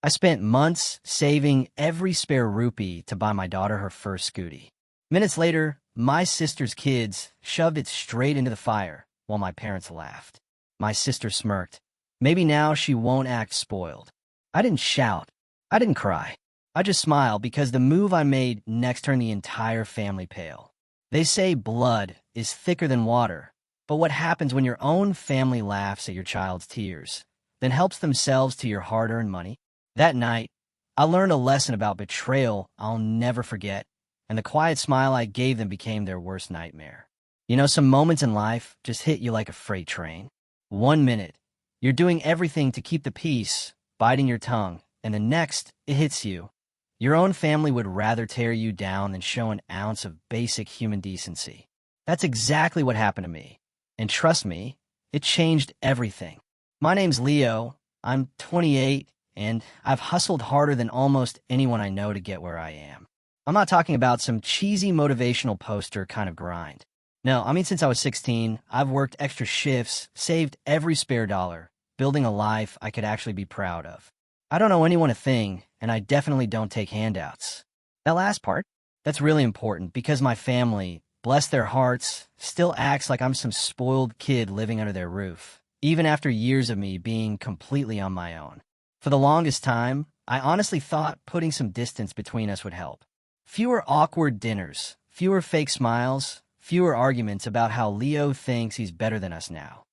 I spent months saving every spare rupee to buy my daughter her first scooty. Minutes later, my sister's kids shoved it straight into the fire while my parents laughed. My sister smirked. Maybe now she won't act spoiled. I didn't shout. I didn't cry. I just smiled because the move I made next turned the entire family pale. They say blood is thicker than water, but what happens when your own family laughs at your child's tears, then helps themselves to your hard-earned money? That night, I learned a lesson about betrayal I'll never forget, and the quiet smile I gave them became their worst nightmare. You know, some moments in life just hit you like a freight train. 1 minute, you're doing everything to keep the peace, biting your tongue, and the next, it hits you. Your own family would rather tear you down than show an ounce of basic human decency. That's exactly what happened to me. And trust me, it changed everything. My name's Leo, I'm 28, and I've hustled harder than almost anyone I know to get where I am. I'm not talking about some cheesy motivational poster kind of grind. No, I mean since I was 16, I've worked extra shifts, saved every spare dollar, building a life I could actually be proud of. I don't owe anyone a thing, and I definitely don't take handouts. That last part, that's really important because my family, bless their hearts, still acts like I'm some spoiled kid living under their roof, even after years of me being completely on my own. For the longest time, I honestly thought putting some distance between us would help. Fewer awkward dinners, fewer fake smiles, fewer arguments about how Leo thinks he's better than us now.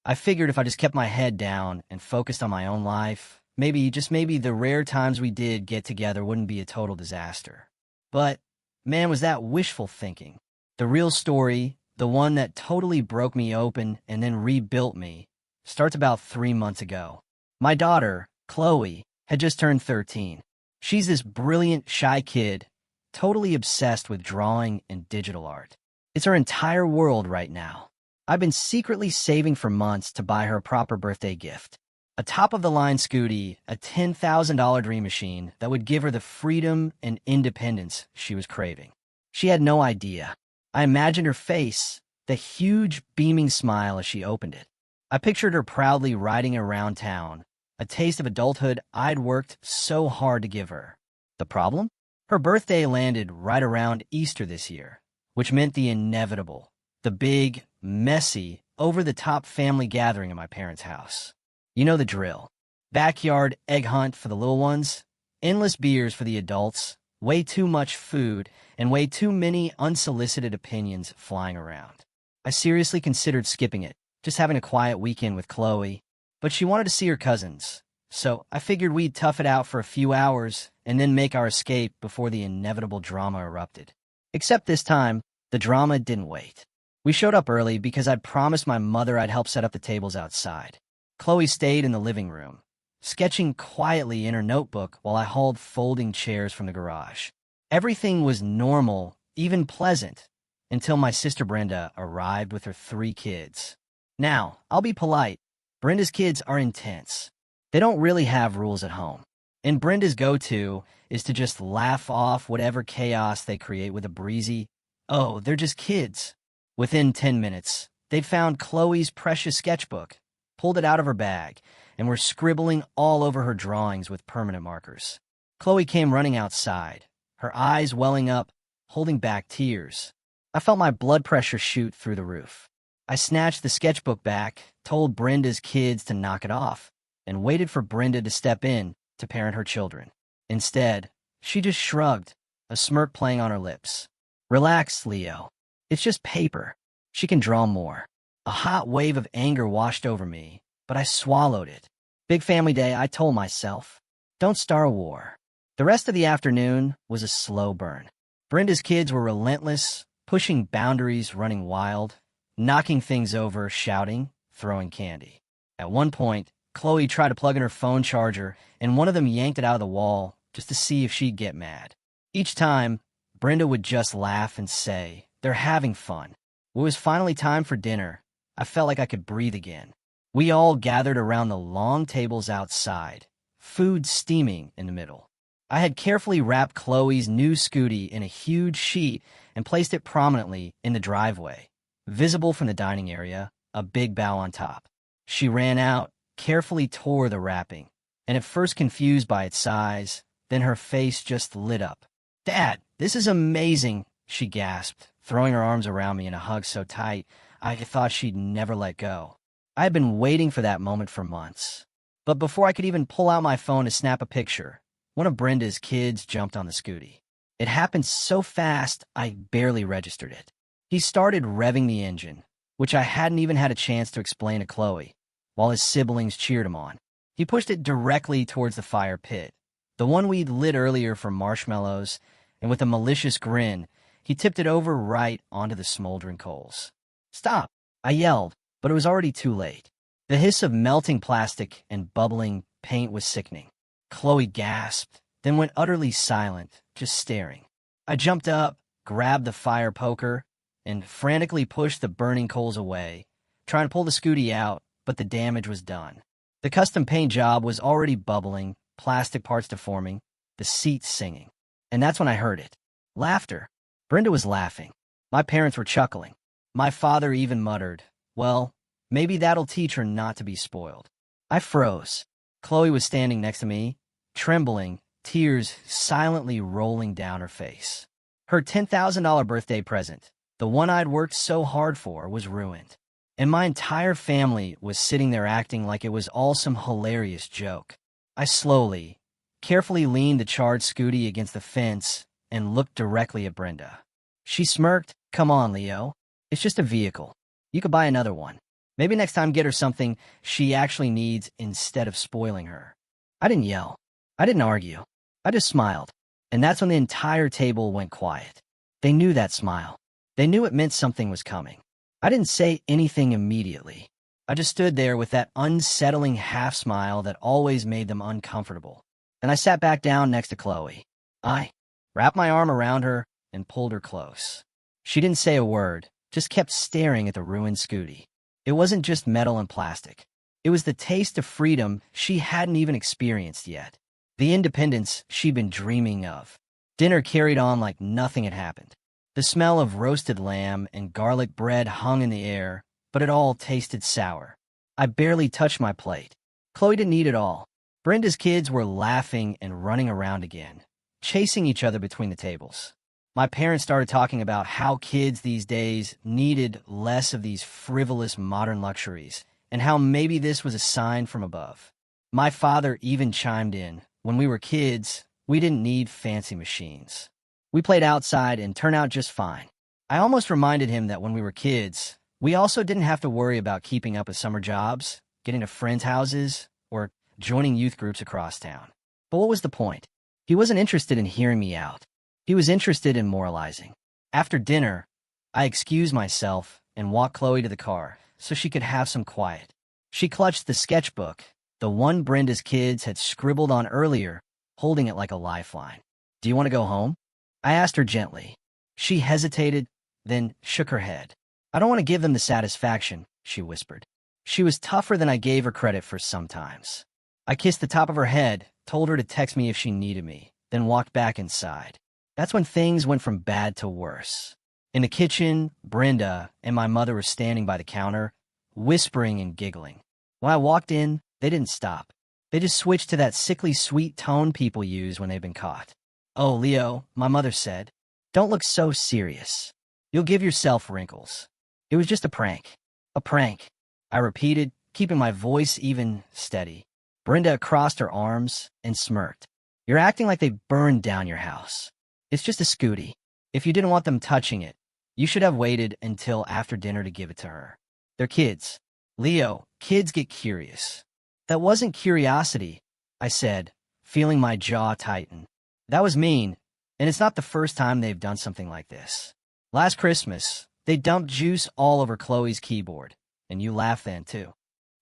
I figured if I just kept my head down and focused on my own life, maybe, just maybe, the rare times we did get together wouldn't be a total disaster. But, man, was that wishful thinking. The real story, the one that totally broke me open and then rebuilt me, starts about 3 months ago. My daughter, Chloe, had just turned 13. She's this brilliant, shy kid, totally obsessed with drawing and digital art. It's her entire world right now. I've been secretly saving for months to buy her a proper birthday gift. A top-of-the-line scooty, a $10,000 dream machine that would give her the freedom and independence she was craving. She had no idea. I imagined her face, the huge, beaming smile as she opened it. I pictured her proudly riding around town, a taste of adulthood I'd worked so hard to give her. The problem? Her birthday landed right around Easter this year, which meant the inevitable, the big, messy, over-the-top family gathering at my parents' house. You know the drill. Backyard egg hunt for the little ones, endless beers for the adults, way too much food, and way too many unsolicited opinions flying around. I seriously considered skipping it, just having a quiet weekend with Chloe, but she wanted to see her cousins, so I figured we'd tough it out for a few hours and then make our escape before the inevitable drama erupted. Except this time, the drama didn't wait. We showed up early because I'd promised my mother I'd help set up the tables outside. Chloe stayed in the living room, sketching quietly in her notebook while I hauled folding chairs from the garage. Everything was normal, even pleasant, until my sister Brenda arrived with her 3 kids. Now, I'll be polite. Brenda's kids are intense. They don't really have rules at home. And Brenda's go-to is to just laugh off whatever chaos they create with a breezy, "Oh, they're just kids." Within 10 minutes, they'd found Chloe's precious sketchbook, pulled it out of her bag, and were scribbling all over her drawings with permanent markers. Chloe came running outside, her eyes welling up, holding back tears. I felt my blood pressure shoot through the roof. I snatched the sketchbook back, told Brenda's kids to knock it off, and waited for Brenda to step in to parent her children. Instead, she just shrugged, a smirk playing on her lips. "Relax, Leo. It's just paper. She can draw more." A hot wave of anger washed over me, but I swallowed it. Big family day, I told myself. Don't start a war. The rest of the afternoon was a slow burn. Brenda's kids were relentless, pushing boundaries, running wild, knocking things over, shouting, throwing candy. At one point, Chloe tried to plug in her phone charger, and one of them yanked it out of the wall just to see if she'd get mad. Each time, Brenda would just laugh and say, "They're having fun." When it was finally time for dinner, I felt like I could breathe again. We all gathered around the long tables outside, food steaming in the middle. I had carefully wrapped Chloe's new scooty in a huge sheet and placed it prominently in the driveway, visible from the dining area, a big bow on top. She ran out, carefully tore the wrapping, and at first confused by its size, then her face just lit up. "Dad, this is amazing," she gasped, throwing her arms around me in a hug so tight I thought she'd never let go. I had been waiting for that moment for months. But before I could even pull out my phone to snap a picture, one of Brenda's kids jumped on the scooty. It happened so fast, I barely registered it. He started revving the engine, which I hadn't even had a chance to explain to Chloe, while his siblings cheered him on. He pushed it directly towards the fire pit, the one we'd lit earlier for marshmallows, and with a malicious grin, he tipped it over right onto the smoldering coals. "Stop!" I yelled, but it was already too late. The hiss of melting plastic and bubbling paint was sickening. Chloe gasped, then went utterly silent, just staring. I jumped up, grabbed the fire poker, and frantically pushed the burning coals away, trying to pull the scooty out, but the damage was done. The custom paint job was already bubbling, plastic parts deforming, the seats singing. And that's when I heard it. Laughter. Brenda was laughing. My parents were chuckling. My father even muttered, "Well, maybe that'll teach her not to be spoiled." I froze. Chloe was standing next to me, trembling, tears silently rolling down her face. Her $10,000 birthday present, the one I'd worked so hard for, was ruined. And my entire family was sitting there acting like it was all some hilarious joke. I slowly, carefully leaned the charred scooty against the fence and looked directly at Brenda. She smirked. "Come on, Leo. It's just a vehicle. You could buy another one. Maybe next time get her something she actually needs instead of spoiling her." I didn't yell. I didn't argue. I just smiled. And that's when the entire table went quiet. They knew that smile. They knew it meant something was coming. I didn't say anything immediately. I just stood there with that unsettling half smile that always made them uncomfortable. Then I sat back down next to Chloe. I wrapped my arm around her and pulled her close. She didn't say a word, just kept staring at the ruined scooty. It wasn't just metal and plastic. It was the taste of freedom she hadn't even experienced yet. The independence she'd been dreaming of. Dinner carried on like nothing had happened. The smell of roasted lamb and garlic bread hung in the air, but it all tasted sour. I barely touched my plate. Chloe didn't eat it all. Brenda's kids were laughing and running around again, chasing each other between the tables. My parents started talking about how kids these days needed less of these frivolous modern luxuries, and how maybe this was a sign from above. My father even chimed in. When we were kids, we didn't need fancy machines. We played outside and turned out just fine. I almost reminded him that when we were kids, we also didn't have to worry about keeping up with summer jobs, getting to friends' houses, or joining youth groups across town. But what was the point? He wasn't interested in hearing me out. He was interested in moralizing. After dinner, I excused myself and walked Chloe to the car so she could have some quiet. She clutched the sketchbook, the one Brenda's kids had scribbled on earlier, holding it like a lifeline. "Do you want to go home?" I asked her gently. She hesitated, then shook her head. "I don't want to give them the satisfaction," she whispered. She was tougher than I gave her credit for sometimes. I kissed the top of her head, told her to text me if she needed me, then walked back inside. That's when things went from bad to worse. In the kitchen, Brenda and my mother were standing by the counter, whispering and giggling. When I walked in, they didn't stop. They just switched to that sickly sweet tone people use when they've been caught. "Oh, Leo," my mother said, "don't look so serious. You'll give yourself wrinkles. It was just a prank." "A prank," I repeated, keeping my voice even steady. Brenda crossed her arms and smirked. "You're acting like they burned down your house. It's just a scooty. If you didn't want them touching it, you should have waited until after dinner to give it to her. They're kids. Leo, kids get curious." "That wasn't curiosity," I said, feeling my jaw tighten. "That was mean, and it's not the first time they've done something like this. Last Christmas, they dumped juice all over Chloe's keyboard, and you laughed then, too."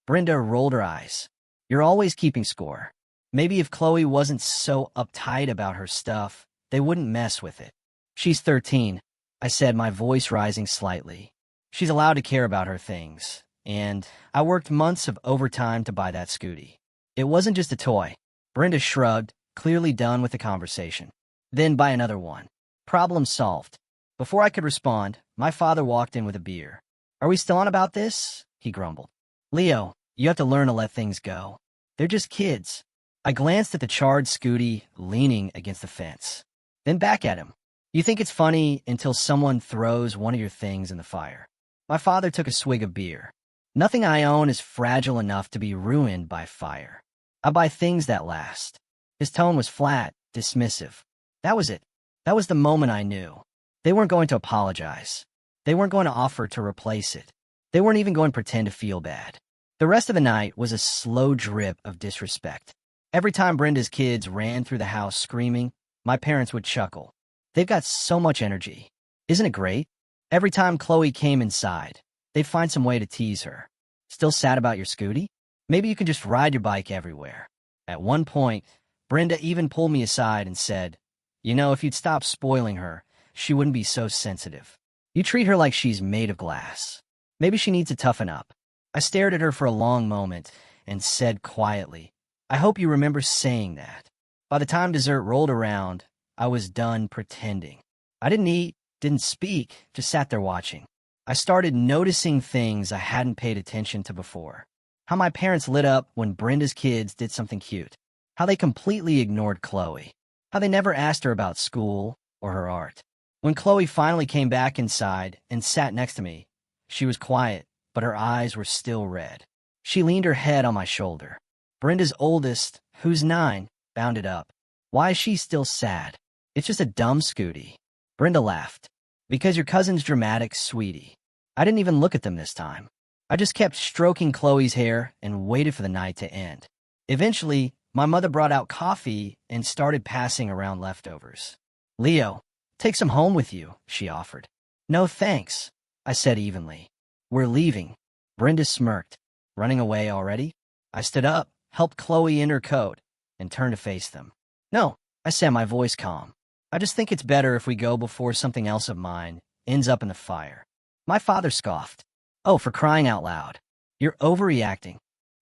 Brenda rolled her eyes. "You're always keeping score. Maybe if Chloe wasn't so uptight about her stuff, they wouldn't mess with it." "She's 13, I said, my voice rising slightly. "She's allowed to care about her things, and I worked months of overtime to buy that scooty. It wasn't just a toy." Brenda shrugged, clearly done with the conversation. "Then buy another one." Problem solved. Before I could respond, my father walked in with a beer. "Are we still on about this?" he grumbled. "Leo, you have to learn to let things go. They're just kids." I glanced at the charred scooty leaning against the fence, then back at him. You think it's funny until someone throws one of your things in the fire. My father took a swig of beer. Nothing I own is fragile enough to be ruined by fire. I buy things that last. His tone was flat, dismissive. That was it. That was the moment I knew. They weren't going to apologize. They weren't going to offer to replace it. They weren't even going to pretend to feel bad. The rest of the night was a slow drip of disrespect. Every time Brenda's kids ran through the house screaming, my parents would chuckle. They've got so much energy. Isn't it great? Every time Chloe came inside, they'd find some way to tease her. Still sad about your scooty? Maybe you can just ride your bike everywhere. At one point, Brenda even pulled me aside and said, you know, if you'd stop spoiling her, she wouldn't be so sensitive. You treat her like she's made of glass. Maybe she needs to toughen up. I stared at her for a long moment and said quietly, I hope you remember saying that. By the time dessert rolled around, I was done pretending. I didn't eat, didn't speak, just sat there watching. I started noticing things I hadn't paid attention to before. How my parents lit up when Brenda's kids did something cute. How they completely ignored Chloe. How they never asked her about school or her art. When Chloe finally came back inside and sat next to me, she was quiet, but her eyes were still red. She leaned her head on my shoulder. Brenda's oldest, who's 9, bounded up. Why is she still sad? It's just a dumb scooty. Brenda laughed. Because your cousin's dramatic, sweetie. I didn't even look at them this time. I just kept stroking Chloe's hair and waited for the night to end. Eventually, my mother brought out coffee and started passing around leftovers. Leo, take some home with you, she offered. No thanks, I said evenly. We're leaving. Brenda smirked. Running away already? I stood up, helped Chloe in her coat, and turned to face them. No, I said, my voice calm. I just think it's better if we go before something else of mine ends up in the fire. My father scoffed. Oh, for crying out loud. You're overreacting.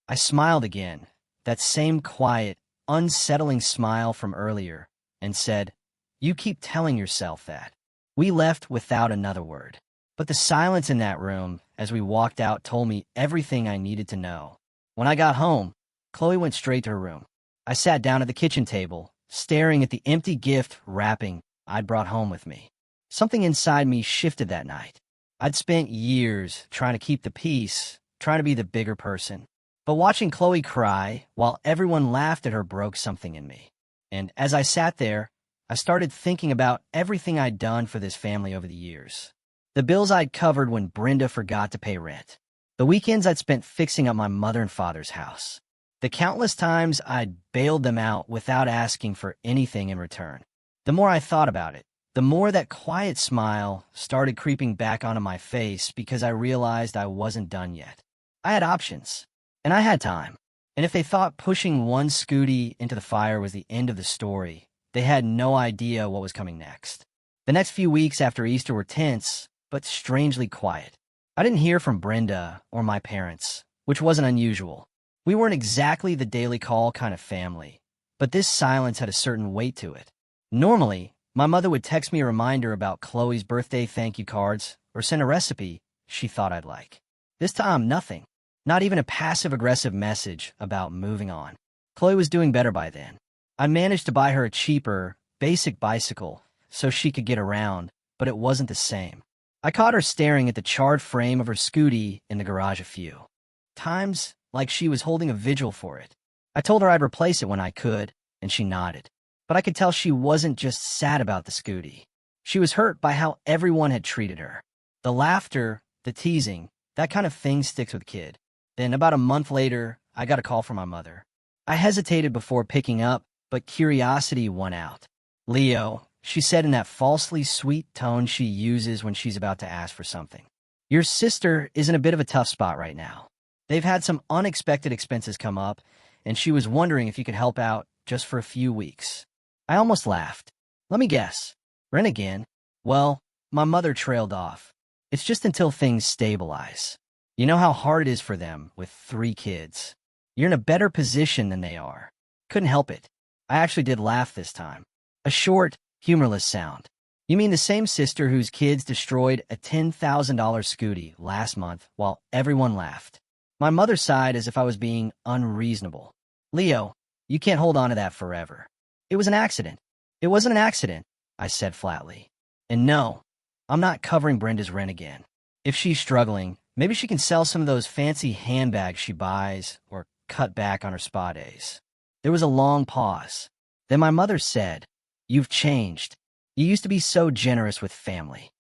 I smiled again, that same quiet, unsettling smile from earlier, and said, you keep telling yourself that. We left without another word. But the silence in that room as we walked out told me everything I needed to know. When I got home, Chloe went straight to her room. I sat down at the kitchen table, staring at the empty gift wrapping I'd brought home with me. Something inside me shifted that night. I'd spent years trying to keep the peace, trying to be the bigger person. But watching Chloe cry while everyone laughed at her broke something in me. And as I sat there, I started thinking about everything I'd done for this family over the years. The bills I'd covered when Brenda forgot to pay rent. The weekends I'd spent fixing up my mother and father's house. The countless times I'd bailed them out without asking for anything in return. The more I thought about it, the more that quiet smile started creeping back onto my face because I realized I wasn't done yet. I had options, and I had time. And if they thought pushing one scooty into the fire was the end of the story, they had no idea what was coming next. The next few weeks after Easter were tense, but strangely quiet. I didn't hear from Brenda or my parents, which wasn't unusual. We weren't exactly the daily call kind of family, but this silence had a certain weight to it. Normally, my mother would text me a reminder about Chloe's birthday thank you cards or send a recipe she thought I'd like. This time, nothing. Not even a passive-aggressive message about moving on. Chloe was doing better by then. I managed to buy her a cheaper, basic bicycle so she could get around, but it wasn't the same. I caught her staring at the charred frame of her scooty in the garage a few times, like she was holding a vigil for it. I told her I'd replace it when I could, and she nodded. But I could tell she wasn't just sad about the scooty. She was hurt by how everyone had treated her. The laughter, the teasing, that kind of thing sticks with kid. Then about a month later, I got a call from my mother. I hesitated before picking up, but curiosity won out. Leo, she said in that falsely sweet tone she uses when she's about to ask for something. Your sister is in a bit of a tough spot right now. They've had some unexpected expenses come up, and she was wondering if you could help out just for a few weeks. I almost laughed. Let me guess. Rent again? Well, my mother trailed off. It's just until things stabilize. You know how hard it is for them with 3 kids. You're in a better position than they are. Couldn't help it. I actually did laugh this time. A short, humorless sound. You mean the same sister whose kids destroyed a $10,000 scooty last month while everyone laughed? My mother sighed as if I was being unreasonable. Leo, You can't hold on to that forever. It was an accident. It wasn't an accident, I said flatly. And no, I'm not covering Brenda's rent again. If she's struggling, maybe she can sell some of those fancy handbags she buys or cut back on her spa days. There was a long pause. Then my mother said, "You've changed. You used to be so generous with family."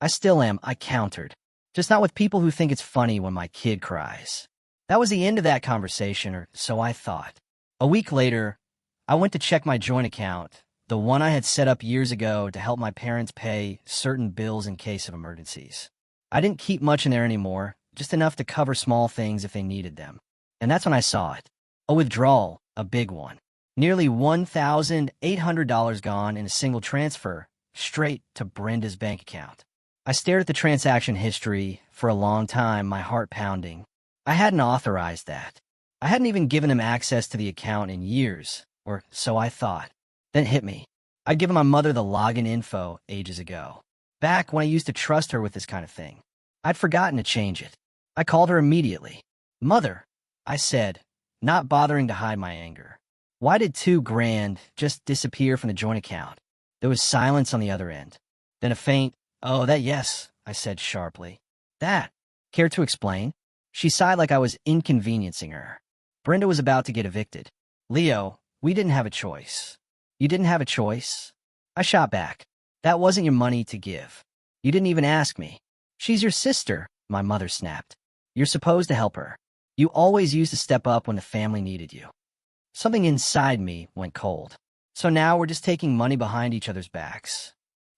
"I still am," I countered. "Just not with people who think it's funny when my kid cries." That was the end of that conversation, or so I thought. A week later, I went to check my joint account, the one I had set up years ago to help my parents pay certain bills in case of emergencies. I didn't keep much in there anymore, just enough to cover small things if they needed them. And that's when I saw it. A withdrawal, a big one. Nearly $1,800 gone in a single transfer, straight to Brenda's bank account. I stared at the transaction history for a long time, my heart pounding. I hadn't authorized that. I hadn't even given him access to the account in years, or so I thought. Then it hit me. I'd given my mother the login info ages ago, back when I used to trust her with this kind of thing. I'd forgotten to change it. I called her immediately. "Mother," I said, not bothering to hide my anger. "Why did $2,000 just disappear from the joint account?" There was silence on the other end. Then a faint, "Oh, that yes," I said sharply. "That. Care to explain?" She sighed like I was inconveniencing her. Brenda was about to get evicted. "Leo, we didn't have a choice." "You didn't have a choice?" I shot back. "That wasn't your money to give. You didn't even ask me." "She's your sister," my mother snapped. "You're supposed to help her. You always used to step up when the family needed you." Something inside me went cold. So now we're just taking money behind each other's backs.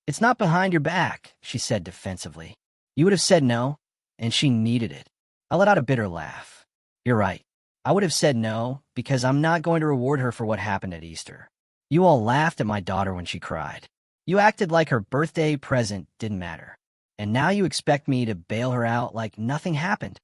"It's not behind your back," she said defensively. "You would have said no, and she needed it." I let out a bitter laugh. "You're right. I would have said no, because I'm not going to reward her for what happened at Easter. You all laughed at my daughter when she cried. You acted like her birthday present didn't matter. And now you expect me to bail her out like nothing happened."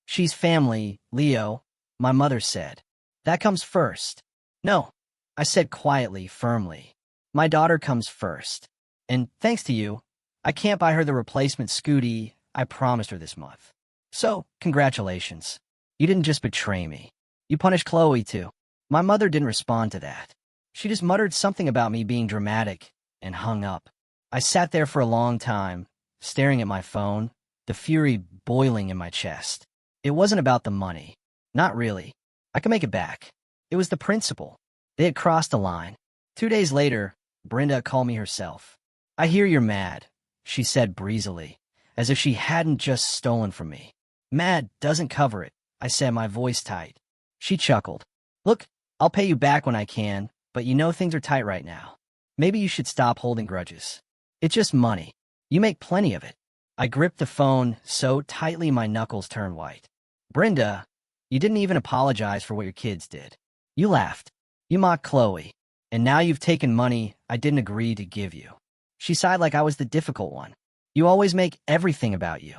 "She's family, Leo," my mother said. "That comes first." "No," I said quietly, firmly. "My daughter comes first. And thanks to you, I can't buy her the replacement scooty I promised her this month. So, congratulations. You didn't just betray me. You punished Chloe, too." My mother didn't respond to that. She just muttered something about me being dramatic and hung up. I sat there for a long time, staring at my phone, the fury boiling in my chest. It wasn't about the money. Not really. I could make it back. It was the principle. They had crossed a line. 2 days later, Brenda called me herself. "I hear you're mad," she said breezily, as if she hadn't just stolen from me. "Mad doesn't cover it," I said, my voice tight. She chuckled. "Look, I'll pay you back when I can, but you know things are tight right now. Maybe you should stop holding grudges. It's just money. You make plenty of it." I gripped the phone so tightly my knuckles turned white. "Brenda, you didn't even apologize for what your kids did. You laughed. You mocked Chloe. And now you've taken money I didn't agree to give you." She sighed like I was the difficult one. "You always make everything about you.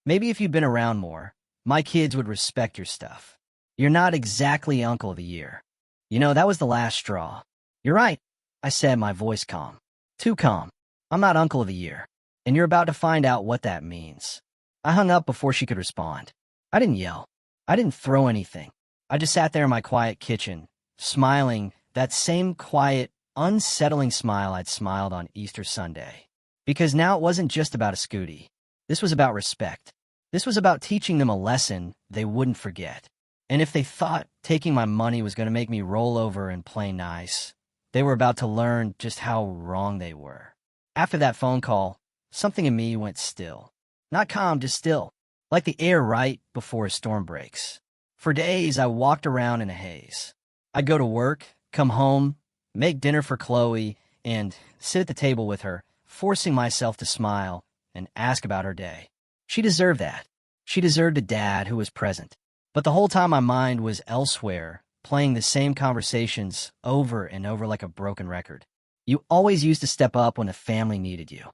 Maybe if you'd been around more, my kids would respect your stuff. You're not exactly Uncle of the Year. You know, that was the last straw." "You're right," I said, my voice calm. Too calm. "I'm not Uncle of the Year, and you're about to find out what that means." I hung up before she could respond. I didn't yell. I didn't throw anything. I just sat there in my quiet kitchen, smiling, that same quiet, unsettling smile I'd smiled on Easter Sunday. Because now it wasn't just about a scooty. This was about respect. This was about teaching them a lesson they wouldn't forget. And if they thought taking my money was going to make me roll over and play nice, they were about to learn just how wrong they were. After that phone call, something in me went still. Not calm, just still. Like the air right before a storm breaks. For days, I walked around in a haze. I'd go to work, come home, make dinner for Chloe, and sit at the table with her, forcing myself to smile and ask about her day. She deserved that. She deserved a dad who was present. But the whole time my mind was elsewhere, playing the same conversations over and over like a broken record. You always used to step up when the family needed you.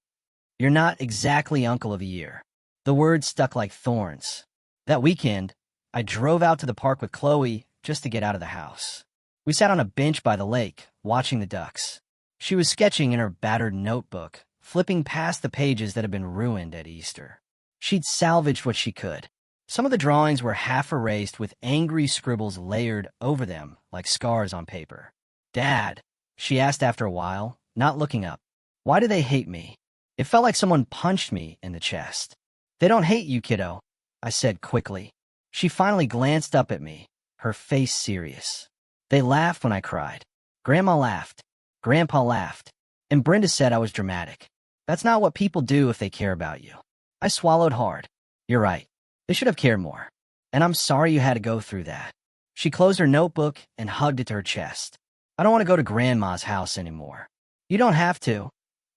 You're not exactly Uncle of the Year. The words stuck like thorns. That weekend, I drove out to the park with Chloe just to get out of the house. We sat on a bench by the lake, watching the ducks. She was sketching in her battered notebook, flipping past the pages that had been ruined at Easter. She'd salvaged what she could. Some of the drawings were half erased with angry scribbles layered over them like scars on paper. "Dad," she asked after a while, not looking up, "why do they hate me?" It felt like someone punched me in the chest. "They don't hate you, kiddo," I said quickly. She finally glanced up at me, her face serious. "They laughed when I cried. Grandma laughed. Grandpa laughed. And Brenda said I was dramatic. That's not what people do if they care about you." I swallowed hard. "You're right. They should have cared more. And I'm sorry you had to go through that." She closed her notebook and hugged it to her chest. "I don't want to go to Grandma's house anymore." "You don't have to,"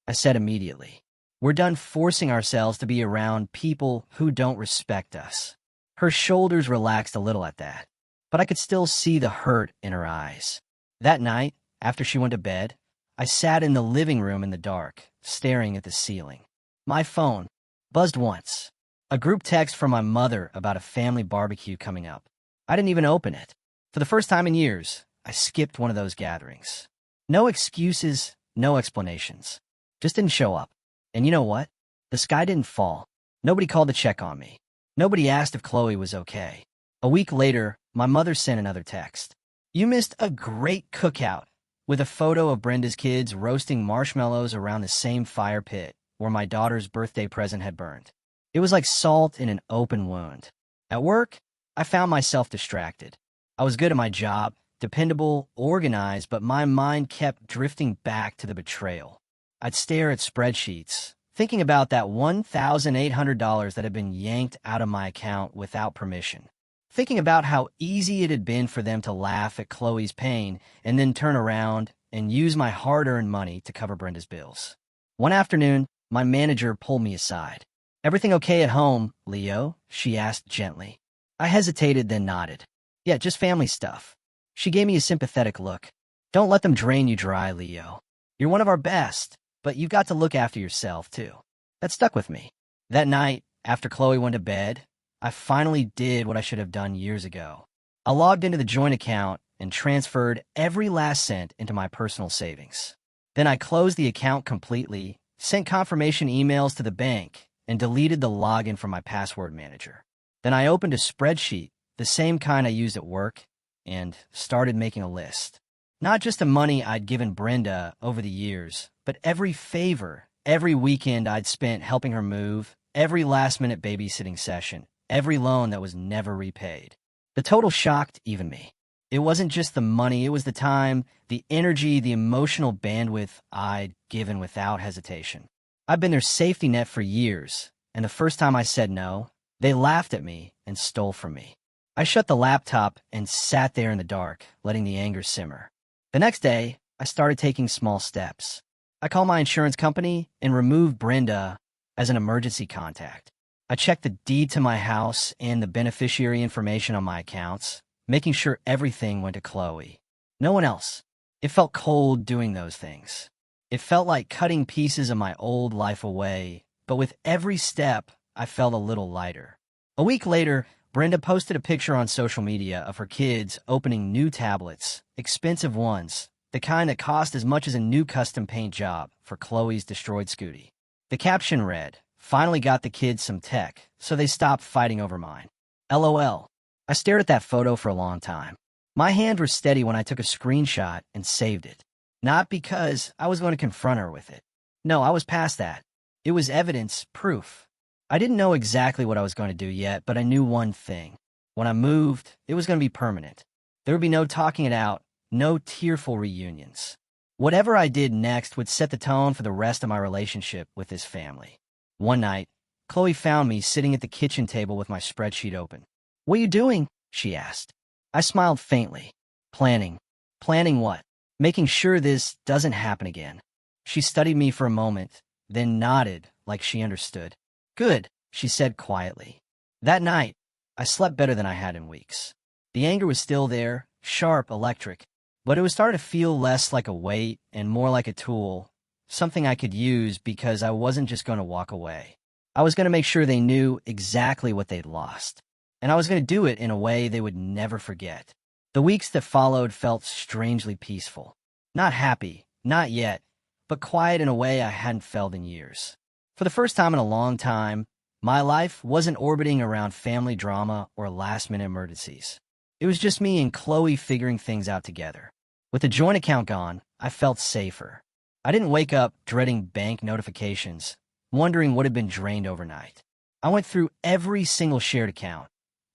I said immediately. "We're done forcing ourselves to be around people who don't respect us." Her shoulders relaxed a little at that, but I could still see the hurt in her eyes. That night, after she went to bed, I sat in the living room in the dark, staring at the ceiling. My phone buzzed once. A group text from my mother about a family barbecue coming up. I didn't even open it. For the first time in years, I skipped one of those gatherings. No excuses, no explanations. Just didn't show up. And you know what? The sky didn't fall. Nobody called to check on me. Nobody asked if Chloe was okay. A week later, my mother sent another text. "You missed a great cookout," with a photo of Brenda's kids roasting marshmallows around the same fire pit where my daughter's birthday present had burned. It was like salt in an open wound. At work, I found myself distracted. I was good at my job, dependable, organized, but my mind kept drifting back to the betrayal. I'd stare at spreadsheets, thinking about that $1,800 that had been yanked out of my account without permission. Thinking about how easy it had been for them to laugh at Chloe's pain and then turn around and use my hard-earned money to cover Brenda's bills. One afternoon, my manager pulled me aside. "Everything okay at home, Leo?" she asked gently. I hesitated, then nodded. "Yeah, just family stuff." She gave me a sympathetic look. "Don't let them drain you dry, Leo. You're one of our best, but you've got to look after yourself, too." That stuck with me. That night, after Chloe went to bed, I finally did what I should have done years ago. I logged into the joint account and transferred every last cent into my personal savings. Then I closed the account completely, sent confirmation emails to the bank, and deleted the login from my password manager. Then I opened a spreadsheet, the same kind I used at work, and started making a list. Not just the money I'd given Brenda over the years, but every favor, every weekend I'd spent helping her move, every last-minute babysitting session, every loan that was never repaid. The total shocked even me. It wasn't just the money, it was the time, the energy, the emotional bandwidth I'd given without hesitation. I've been their safety net for years, and the first time I said no, they laughed at me and stole from me. I shut the laptop and sat there in the dark, letting the anger simmer. The next day, I started taking small steps. I called my insurance company and removed Brenda as an emergency contact. I checked the deed to my house and the beneficiary information on my accounts, making sure everything went to Chloe. No one else. It felt cold doing those things. It felt like cutting pieces of my old life away, but with every step, I felt a little lighter. A week later, Brenda posted a picture on social media of her kids opening new tablets, expensive ones, the kind that cost as much as a new custom paint job for Chloe's destroyed scooty. The caption read, "Finally got the kids some tech, so they stopped fighting over mine. LOL. I stared at that photo for a long time. My hands were steady when I took a screenshot and saved it. Not because I was going to confront her with it. No, I was past that. It was evidence, proof. I didn't know exactly what I was going to do yet, but I knew one thing. When I moved, it was going to be permanent. There would be no talking it out, no tearful reunions. Whatever I did next would set the tone for the rest of my relationship with this family. One night, Chloe found me sitting at the kitchen table with my spreadsheet open. "What are you doing?" she asked. I smiled faintly. Planning. Planning what? Making sure this doesn't happen again. She studied me for a moment, then nodded like she understood. "Good," she said quietly. That night, I slept better than I had in weeks. The anger was still there, sharp, electric, but it was starting to feel less like a weight and more like a tool, something I could use because I wasn't just going to walk away. I was going to make sure they knew exactly what they'd lost, and I was going to do it in a way they would never forget. The weeks that followed felt strangely peaceful. Not happy, not yet, but quiet in a way I hadn't felt in years. For the first time in a long time, My life wasn't orbiting around family drama or last-minute emergencies. It was just me and Chloe figuring things out together. With the joint account gone, I felt safer. I didn't wake up dreading bank notifications, wondering what had been drained overnight. I went through every single shared account,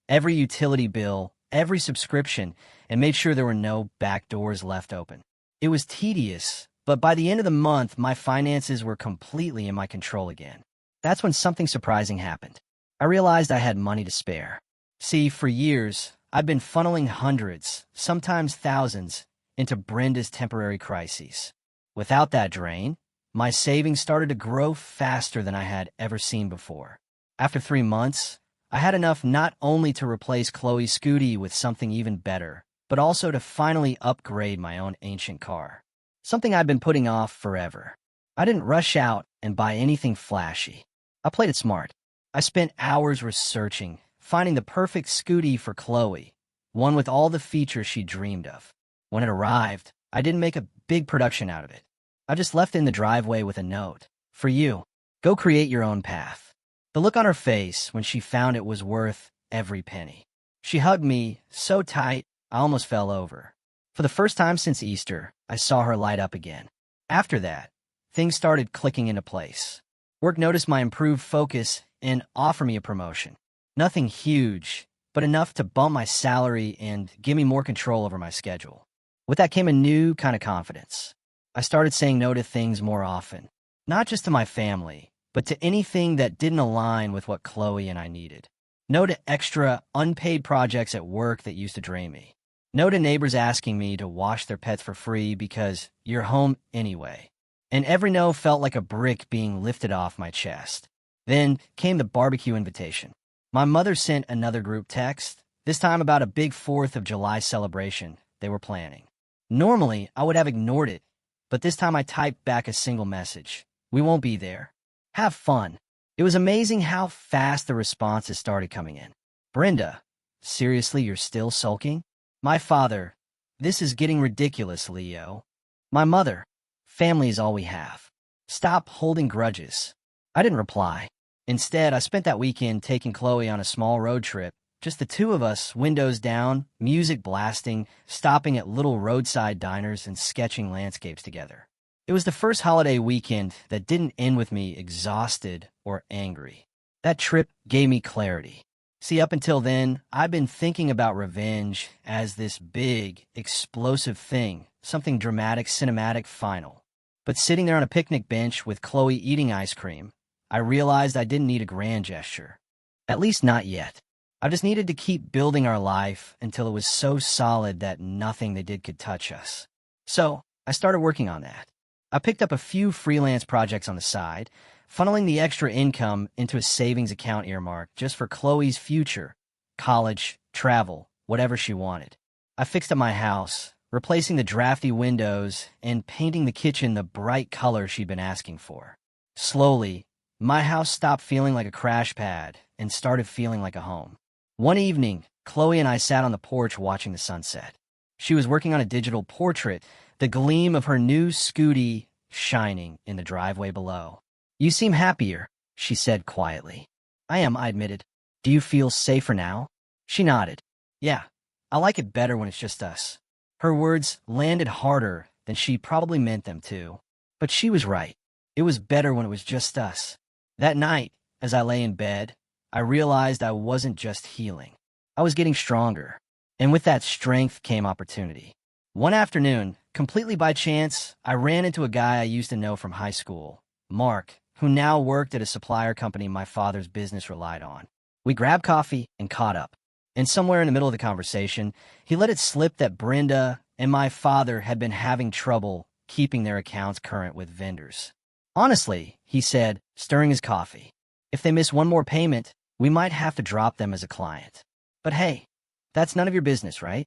every utility bill, every subscription, and made sure there were no back doors left open. It was tedious, but by the end of the month, my finances were completely in my control again. That's when something surprising happened. I realized I had money to spare. See, for years, I've been funneling hundreds, sometimes thousands, into Brenda's temporary crises. Without that drain, my savings started to grow faster than I had ever seen before. After 3 months, I had enough not only to replace Chloe's scooty with something even better, but also to finally upgrade my own ancient car. Something I'd been putting off forever. I didn't rush out and buy anything flashy. I played it smart. I spent hours researching, finding the perfect scooty for Chloe, one with all the features she dreamed of. When it arrived, I didn't make a big production out of it. I just left it in the driveway with a note. For you, go create your own path. The look on her face when she found it was worth every penny. She hugged me so tight, I almost fell over. For the first time since Easter, I saw her light up again. After that, things started clicking into place. Work noticed my improved focus and offered me a promotion. Nothing huge, but enough to bump my salary and give me more control over my schedule. With that came a new kind of confidence. I started saying no to things more often, not just to my family, but to anything that didn't align with what Chloe and I needed. No to extra, unpaid projects at work that used to drain me. No to neighbors asking me to wash their pets for free because you're home anyway. And every no felt like a brick being lifted off my chest. Then came the barbecue invitation. My mother sent another group text, this time about a big 4th of July celebration they were planning. Normally, I would have ignored it, but this time I typed back a single message. We won't be there. Have fun. It was amazing how fast the responses started coming in. Brenda, seriously, you're still sulking? My father, this is getting ridiculous, Leo. My mother, family is all we have. Stop holding grudges. I didn't reply. Instead, I spent that weekend taking Chloe on a small road trip, just the two of us, windows down, music blasting, stopping at little roadside diners and sketching landscapes together. It was the first holiday weekend that didn't end with me exhausted or angry. That trip gave me clarity. See, up until then, I've been thinking about revenge as this big, explosive thing, something dramatic, cinematic, final. But sitting there on a picnic bench with Chloe eating ice cream, I realized I didn't need a grand gesture. At least not yet. I just needed to keep building our life until it was so solid that nothing they did could touch us. So, I started working on that. I picked up a few freelance projects on the side, funneling the extra income into a savings account earmarked just for Chloe's future, college, travel, whatever she wanted. I fixed up my house, replacing the drafty windows and painting the kitchen the bright color she'd been asking for. Slowly, my house stopped feeling like a crash pad and started feeling like a home. One evening, Chloe and I sat on the porch watching the sunset. She was working on a digital portrait, the gleam of her new scooty shining in the driveway below. You seem happier, she said quietly. I am, I admitted. Do you feel safer now? She nodded. Yeah, I like it better when it's just us. Her words landed harder than she probably meant them to. But she was right. It was better when it was just us. That night, as I lay in bed, I realized I wasn't just healing. I was getting stronger. And with that strength came opportunity. One afternoon, completely by chance, I ran into a guy I used to know from high school, Mark, who now worked at a supplier company my father's business relied on. We grabbed coffee and caught up. And somewhere in the middle of the conversation, he let it slip that Brenda and my father had been having trouble keeping their accounts current with vendors. Honestly, he said, stirring his coffee, if they miss one more payment, we might have to drop them as a client. But hey, that's none of your business, right?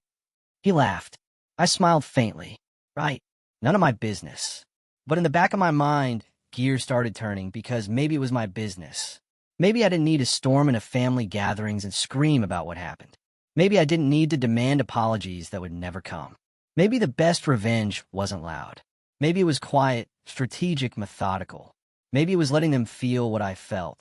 He laughed. I smiled faintly. Right, none of my business. But in the back of my mind, gears started turning because maybe it was my business. Maybe I didn't need to storm into family gatherings and scream about what happened. Maybe I didn't need to demand apologies that would never come. Maybe the best revenge wasn't loud. Maybe it was quiet, strategic, methodical. Maybe it was letting them feel what I felt.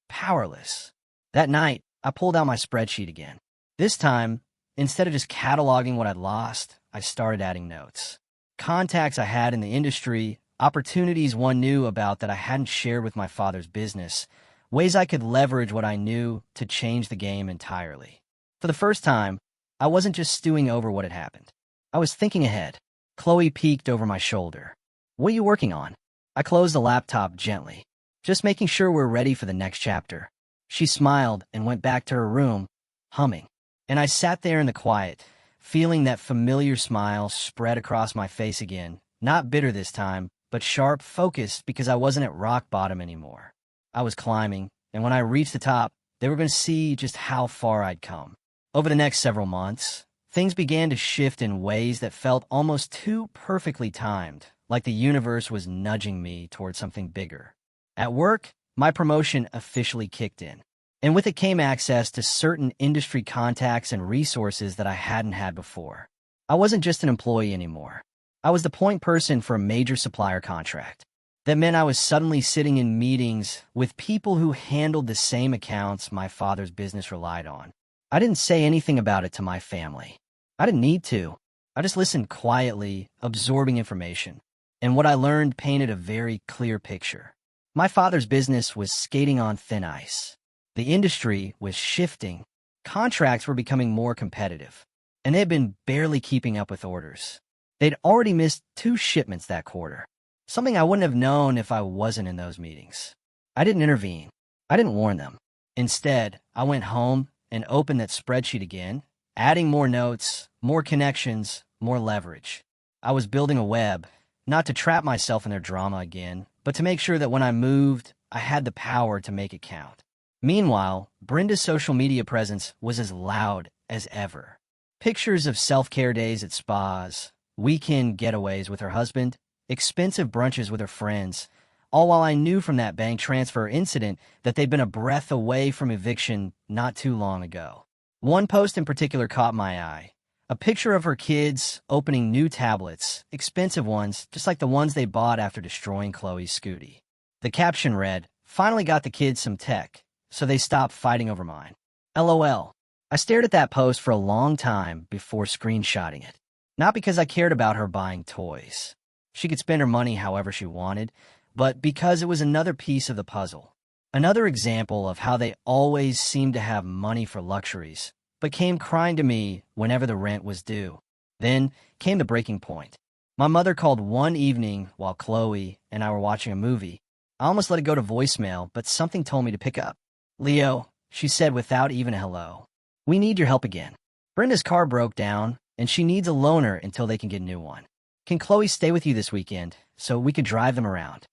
powerless. That night, I pulled out my spreadsheet again. This time, instead of just cataloging what I'd lost, I started adding notes. Contacts I had in the industry, opportunities one knew about that I hadn't shared with my father's business, ways I could leverage what I knew to change the game entirely. For the first time, I wasn't just stewing over what had happened. I was thinking ahead. Chloe peeked over my shoulder. "What are you working on?" I closed the laptop gently. "Just making sure we're ready for the next chapter." She smiled and went back to her room, humming. And I sat there in the quiet, feeling that familiar smile spread across my face again, not bitter this time, but sharp, focused, because I wasn't at rock bottom anymore. I was climbing, and when I reached the top, they were going to see just how far I'd come. Over the next several months, things began to shift in ways that felt almost too perfectly timed, like the universe was nudging me towards something bigger. At work, my promotion officially kicked in, and with it came access to certain industry contacts and resources that I hadn't had before. I wasn't just an employee anymore. I was the point person for a major supplier contract. That meant I was suddenly sitting in meetings with people who handled the same accounts my father's business relied on. I didn't say anything about it to my family. I didn't need to. I just listened quietly, absorbing information. And what I learned painted a very clear picture. My father's business was skating on thin ice. The industry was shifting. Contracts were becoming more competitive, and they had been barely keeping up with orders. They'd already missed 2 shipments that quarter, something I wouldn't have known if I wasn't in those meetings. I didn't intervene. I didn't warn them. Instead, I went home and opened that spreadsheet again, adding more notes, more connections, more leverage. I was building a web, not to trap myself in their drama again, but to make sure that when I moved, I had the power to make it count. Meanwhile, Brenda's social media presence was as loud as ever. Pictures of self-care days at spas, weekend getaways with her husband, expensive brunches with her friends, all while I knew from that bank transfer incident that they'd been a breath away from eviction not too long ago. One post in particular caught my eye. A picture of her kids opening new tablets, expensive ones, just like the ones they bought after destroying Chloe's scooty. The caption read, "Finally got the kids some tech, so they stopped fighting over mine. LOL. I stared at that post for a long time before screenshotting it. Not because I cared about her buying toys. She could spend her money however she wanted, but because it was another piece of the puzzle. Another example of how they always seemed to have money for luxuries, but came crying to me whenever the rent was due. Then came the breaking point. My mother called one evening while Chloe and I were watching a movie. I almost let it go to voicemail, but something told me to pick up. "Leo," she said without even a hello. "We need your help again. Brenda's car broke down, and she needs a loaner until they can get a new one. Can Chloe stay with you this weekend so we could drive them around?"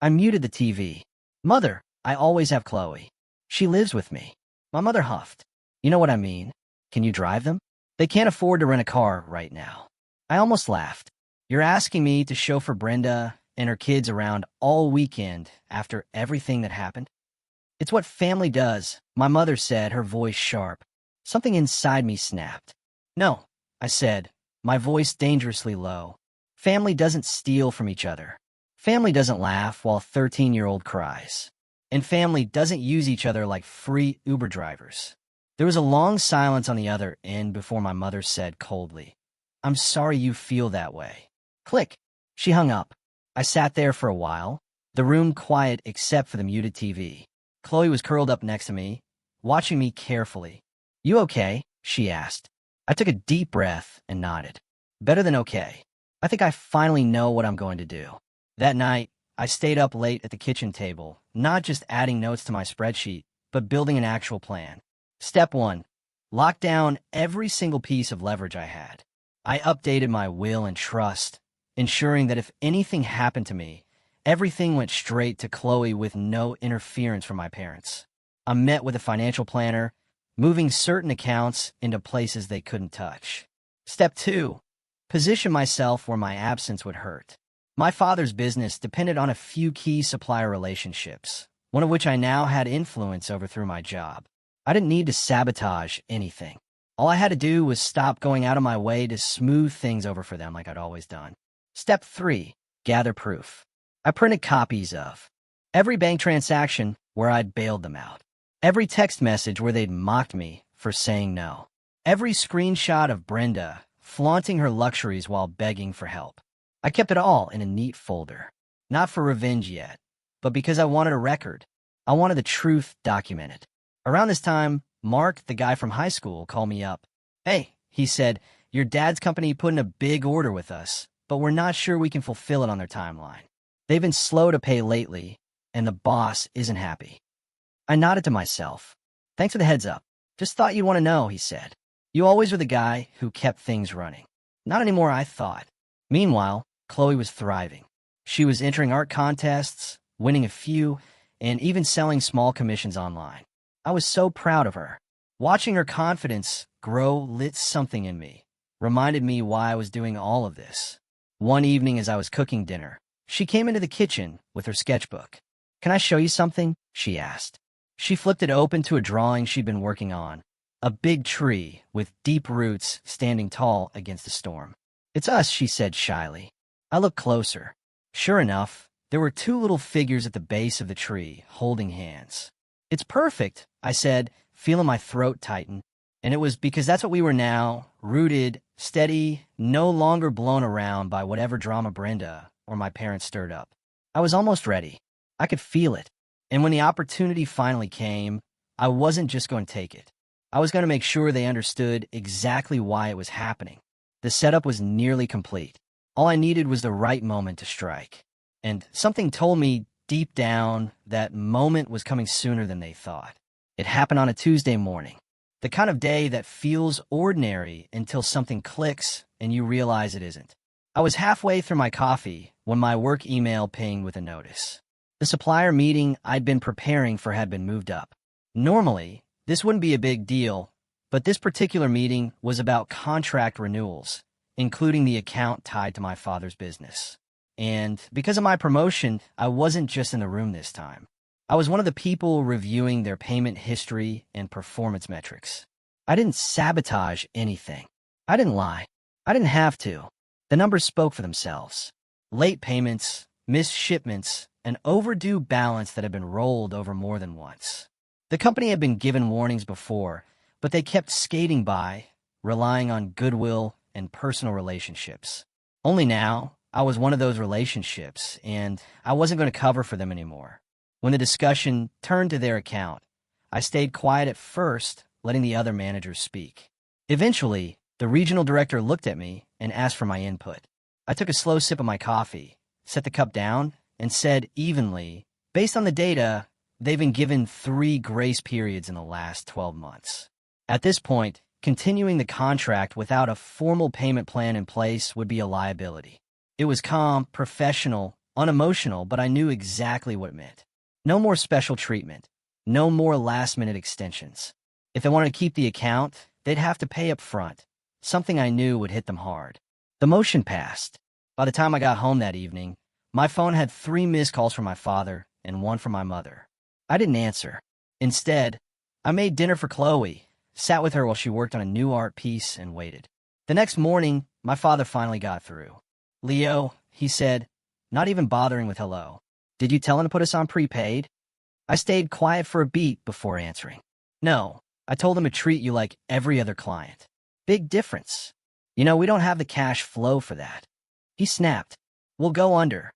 I muted the TV. "Mother, I always have Chloe. She lives with me." My mother huffed. "You know what I mean. Can you drive them? They can't afford to rent a car right now." I almost laughed. "You're asking me to chauffeur Brenda and her kids around all weekend after everything that happened?" "It's what family does," my mother said, her voice sharp. Something inside me snapped. "No," I said, my voice dangerously low. "Family doesn't steal from each other. Family doesn't laugh while a 13-year-old cries. And family doesn't use each other like free Uber drivers." There was a long silence on the other end before my mother said coldly, "I'm sorry you feel that way." Click. She hung up. I sat there for a while, the room quiet except for the muted TV. Chloe was curled up next to me, watching me carefully. "You okay?" she asked. I took a deep breath and nodded. "Better than okay. I think I finally know what I'm going to do." That night, I stayed up late at the kitchen table, not just adding notes to my spreadsheet, but building an actual plan. Step 1. Lock down every single piece of leverage I had. I updated my will and trust, ensuring that if anything happened to me, everything went straight to Chloe with no interference from my parents. I met with a financial planner, moving certain accounts into places they couldn't touch. Step 2. Position myself where my absence would hurt. My father's business depended on a few key supplier relationships, one of which I now had influence over through my job. I didn't need to sabotage anything. All I had to do was stop going out of my way to smooth things over for them like I'd always done. Step 3. Gather proof. I printed copies of every bank transaction, where I'd bailed them out. Every text message where they'd mocked me for saying no. Every screenshot of Brenda flaunting her luxuries while begging for help. I kept it all in a neat folder. Not for revenge yet, but because I wanted a record. I wanted the truth documented. Around this time, Mark, the guy from high school, called me up. "Hey," he said, "your dad's company put in a big order with us, but we're not sure we can fulfill it on their timeline. They've been slow to pay lately, and the boss isn't happy." I nodded to myself. "Thanks for the heads up. Just thought you'd want to know," he said. "You always were the guy who kept things running." Not anymore, I thought. Meanwhile, Chloe was thriving. She was entering art contests, winning a few, and even selling small commissions online. I was so proud of her. Watching her confidence grow lit something in me, reminded me why I was doing all of this. One evening as I was cooking dinner, she came into the kitchen with her sketchbook. "Can I show you something?" she asked. She flipped it open to a drawing she'd been working on. A big tree with deep roots standing tall against the storm. "It's us," she said shyly. I looked closer. Sure enough, there were two little figures at the base of the tree, holding hands. "It's perfect," I said, feeling my throat tighten. And it was because that's what we were now, rooted, steady, no longer blown around by whatever drama Brenda or my parents stirred up. I was almost ready. I could feel it. And when the opportunity finally came, I wasn't just going to take it. I was going to make sure they understood exactly why it was happening. The setup was nearly complete. All I needed was the right moment to strike. And something told me deep down that moment was coming sooner than they thought. It happened on a Tuesday morning. The kind of day that feels ordinary until something clicks and you realize it isn't. I was halfway through my coffee when my work email pinged with a notice. The supplier meeting I'd been preparing for had been moved up. Normally, this wouldn't be a big deal, but this particular meeting was about contract renewals, including the account tied to my father's business. And because of my promotion, I wasn't just in the room this time. I was one of the people reviewing their payment history and performance metrics. I didn't sabotage anything. I didn't lie. I didn't have to. The numbers spoke for themselves. Late payments, missed shipments, an overdue balance that had been rolled over more than once. The company had been given warnings before, but they kept skating by, relying on goodwill and personal relationships. Only now, I was one of those relationships, and I wasn't going to cover for them anymore. When the discussion turned to their account, I stayed quiet at first, letting the other managers speak. Eventually, the regional director looked at me and asked for my input. I took a slow sip of my coffee, set the cup down, and said evenly, based on the data, they've been given 3 grace periods in the last 12 months. At this point, continuing the contract without a formal payment plan in place would be a liability. It was calm, professional, unemotional, but I knew exactly what it meant. No more special treatment. No more last-minute extensions. If they wanted to keep the account, they'd have to pay up front, something I knew would hit them hard. The motion passed. By the time I got home that evening, my phone had 3 missed calls from my father and 1 from my mother. I didn't answer. Instead, I made dinner for Chloe, sat with her while she worked on a new art piece, and waited. The next morning, my father finally got through. "Leo," he said, not even bothering with hello. "Did you tell him to put us on prepaid?" I stayed quiet for a beat before answering. "No, I told him to treat you like every other client." "Big difference. You know, we don't have the cash flow for that." He snapped. "We'll go under."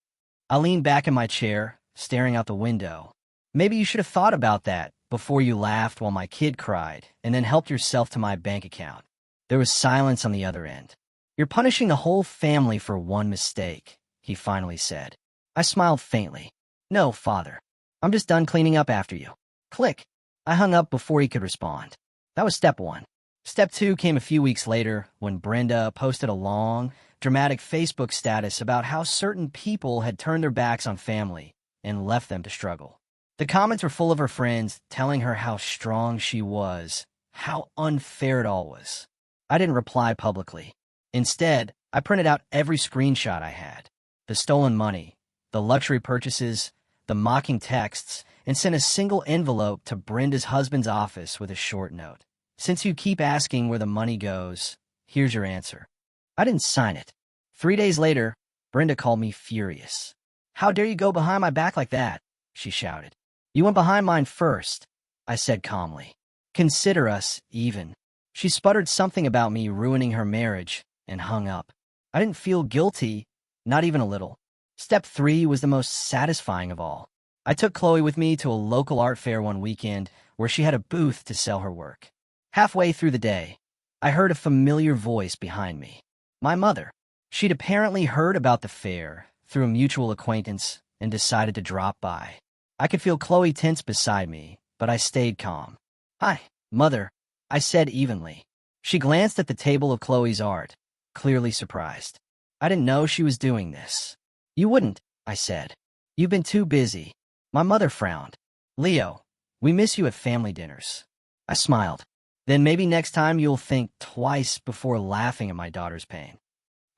I leaned back in my chair, staring out the window. "Maybe you should have thought about that before you laughed while my kid cried and then helped yourself to my bank account." There was silence on the other end. "You're punishing the whole family for one mistake," he finally said. I smiled faintly. "No, Father. I'm just done cleaning up after you." Click. I hung up before he could respond. That was step 1. Step 2 came a few weeks later when Brenda posted a long, dramatic Facebook status about how certain people had turned their backs on family and left them to struggle. The comments were full of her friends telling her how strong she was, how unfair it all was. I didn't reply publicly. Instead, I printed out every screenshot I had. The stolen money, the luxury purchases, the mocking texts, and sent a single envelope to Brenda's husband's office with a short note. "Since you keep asking where the money goes, here's your answer." I didn't sign it. 3 days later, Brenda called me furious. "How dare you go behind my back like that?" she shouted. You went behind mine first, I said calmly. Consider us even. She sputtered something about me ruining her marriage and hung up. I didn't feel guilty, not even a little. Step 3 was the most satisfying of all. I took Chloe with me to a local art fair one weekend where she had a booth to sell her work. Halfway through the day, I heard a familiar voice behind me. My mother. She'd apparently heard about the fair through a mutual acquaintance and decided to drop by. I could feel Chloe tense beside me, but I stayed calm. Hi, Mother, I said evenly. She glanced at the table of Chloe's art, clearly surprised. I didn't know she was doing this. You wouldn't, I said. You've been too busy. My mother frowned. Leo, we miss you at family dinners. I smiled. Then maybe next time you'll think twice before laughing at my daughter's pain.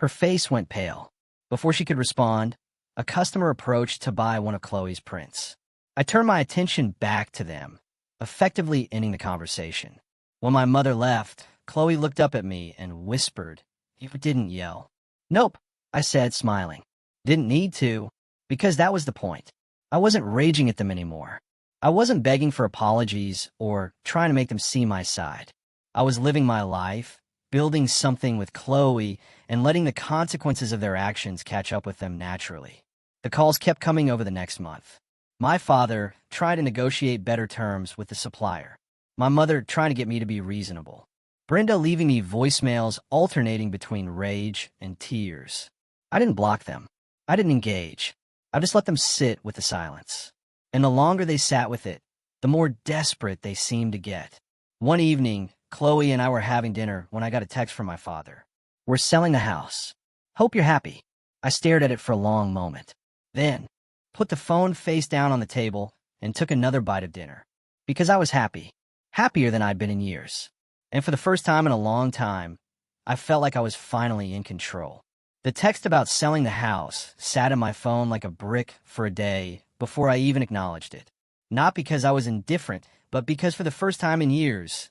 Her face went pale. Before she could respond, a customer approached to buy one of Chloe's prints. I turned my attention back to them, effectively ending the conversation. When my mother left, Chloe looked up at me and whispered, "You didn't yell." Nope, I said, smiling. Didn't need to, because that was the point. I wasn't raging at them anymore. I wasn't begging for apologies or trying to make them see my side. I was living my life, building something with Chloe, and letting the consequences of their actions catch up with them naturally. The calls kept coming over the next month. My father tried to negotiate better terms with the supplier. My mother trying to get me to be reasonable. Brenda leaving me voicemails alternating between rage and tears. I didn't block them. I didn't engage. I just let them sit with the silence. And the longer they sat with it, the more desperate they seemed to get. One evening, Chloe and I were having dinner when I got a text from my father. We're selling the house. Hope you're happy. I stared at it for a long moment. Then, put the phone face down on the table and took another bite of dinner. Because I was happy. Happier than I'd been in years. And for the first time in a long time, I felt like I was finally in control. The text about selling the house sat in my phone like a brick for a day before I even acknowledged it. Not because I was indifferent, but because for the first time in years,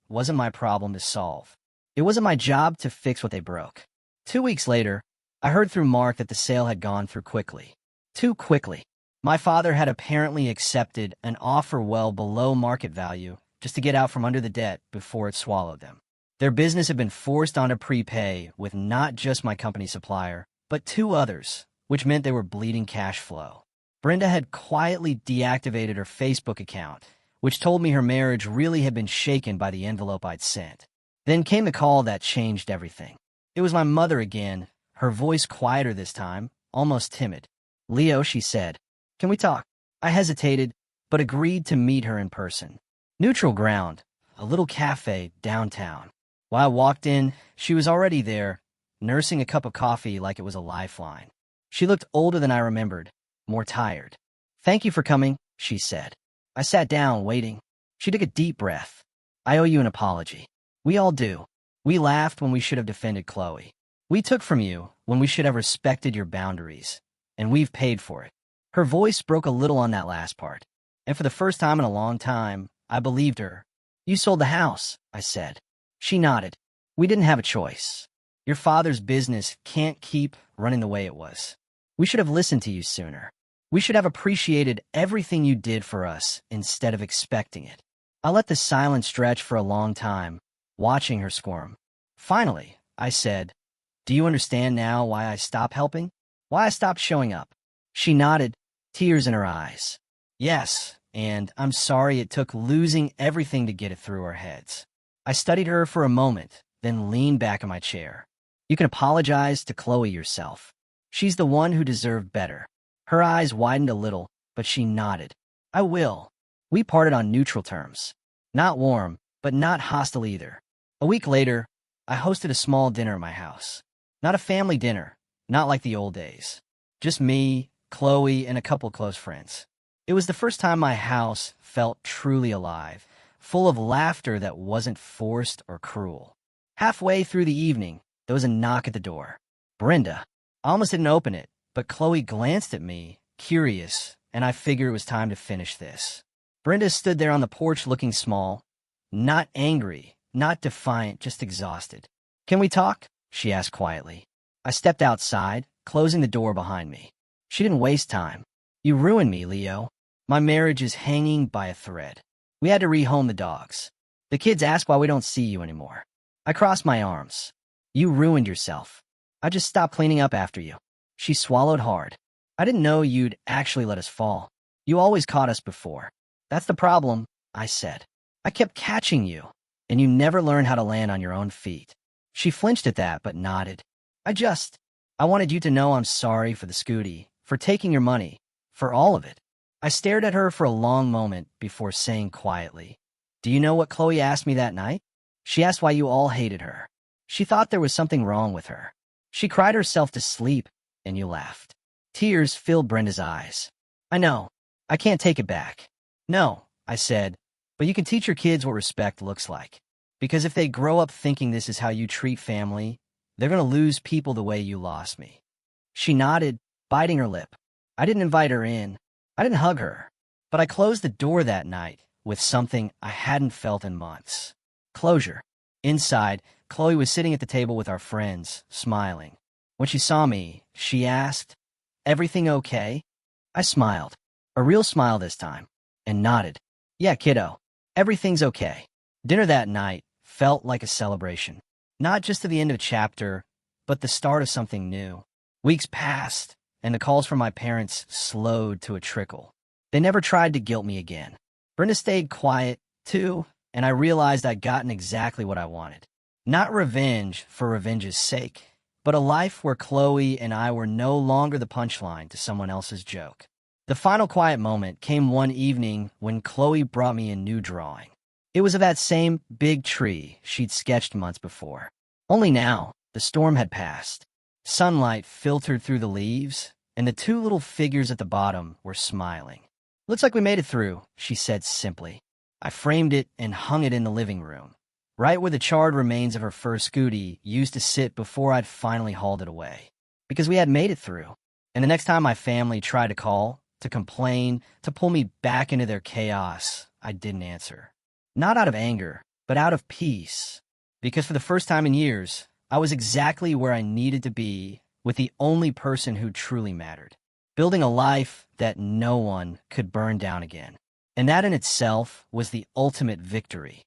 it wasn't my problem to solve. It wasn't my job to fix what they broke. 2 weeks later, I heard through Mark that the sale had gone through quickly. Too quickly. My father had apparently accepted an offer well below market value just to get out from under the debt before it swallowed them. Their business had been forced onto prepay with not just my company supplier, but 2 others, which meant they were bleeding cash flow. Brenda had quietly deactivated her Facebook account, which told me her marriage really had been shaken by the envelope I'd sent. Then came the call that changed everything. It was my mother again, her voice quieter this time, almost timid. "Leo," she said, "can we talk?" I hesitated, but agreed to meet her in person. Neutral ground, a little cafe downtown. While I walked in, she was already there, nursing a cup of coffee like it was a lifeline. She looked older than I remembered, more tired. "Thank you for coming," she said. I sat down, waiting. She took a deep breath. "I owe you an apology. We all do. We laughed when we should have defended Chloe. We took from you when we should have respected your boundaries. And we've paid for it." Her voice broke a little on that last part. And for the first time in a long time, I believed her. "You sold the house," I said. She nodded. "We didn't have a choice. Your father's business can't keep running the way it was. We should have listened to you sooner. We should have appreciated everything you did for us instead of expecting it." I let the silence stretch for a long time, watching her squirm. Finally, I said, "Do you understand now why I stopped helping? Why I stopped showing up?" She nodded, tears in her eyes. "Yes, and I'm sorry it took losing everything to get it through our heads." I studied her for a moment, then leaned back in my chair. "You can apologize to Chloe yourself. She's the one who deserved better." Her eyes widened a little, but she nodded. "I will." We parted on neutral terms. Not warm, but not hostile either. A week later, I hosted a small dinner at my house. Not a family dinner, not like the old days. Just me, Chloe, and a couple close friends. It was the first time my house felt truly alive, full of laughter that wasn't forced or cruel. Halfway through the evening, there was a knock at the door. Brenda. I almost didn't open it, but Chloe glanced at me, curious, and I figured it was time to finish this. Brenda stood there on the porch looking small, not angry, not defiant, just exhausted. "Can we talk?" she asked quietly. I stepped outside, closing the door behind me. She didn't waste time. "You ruined me, Leo." My marriage is hanging by a thread. We had to rehome the dogs. The kids ask why we don't see you anymore. I crossed my arms. You ruined yourself. I just stopped cleaning up after you. She swallowed hard. I didn't know you'd actually let us fall. You always caught us before. That's the problem, I said. I kept catching you, and you never learned how to land on your own feet. She flinched at that, but nodded. I wanted you to know I'm sorry for the scooty, for taking your money, for all of it. I stared at her for a long moment before saying quietly, do you know what Chloe asked me that night? She asked why you all hated her. She thought there was something wrong with her. She cried herself to sleep, and you laughed. Tears filled Brenda's eyes. I know. I can't take it back. No, I said, but you can teach your kids what respect looks like. Because if they grow up thinking this is how you treat family, they're going to lose people the way you lost me. She nodded, biting her lip. I didn't invite her in. I didn't hug her. But I closed the door that night with something I hadn't felt in months. Closure. Inside, Chloe was sitting at the table with our friends, smiling. When she saw me, she asked, everything okay? I smiled, a real smile this time, and nodded. Yeah, kiddo, everything's okay. Dinner that night felt like a celebration. Not just to the end of a chapter, but the start of something new. Weeks passed, and the calls from my parents slowed to a trickle. They never tried to guilt me again. Brenda stayed quiet, too, and I realized I'd gotten exactly what I wanted. Not revenge for revenge's sake, but a life where Chloe and I were no longer the punchline to someone else's joke. The final quiet moment came one evening when Chloe brought me a new drawing. It was of that same big tree she'd sketched months before. Only now, the storm had passed. Sunlight filtered through the leaves, and the two little figures at the bottom were smiling. Looks like we made it through, she said simply. I framed it and hung it in the living room, right where the charred remains of her first scooty used to sit before I'd finally hauled it away. Because we had made it through. And the next time my family tried to call, to complain, to pull me back into their chaos, I didn't answer. Not out of anger, but out of peace. Because for the first time in years, I was exactly where I needed to be with the only person who truly mattered. Building a life that no one could burn down again. And that in itself was the ultimate victory.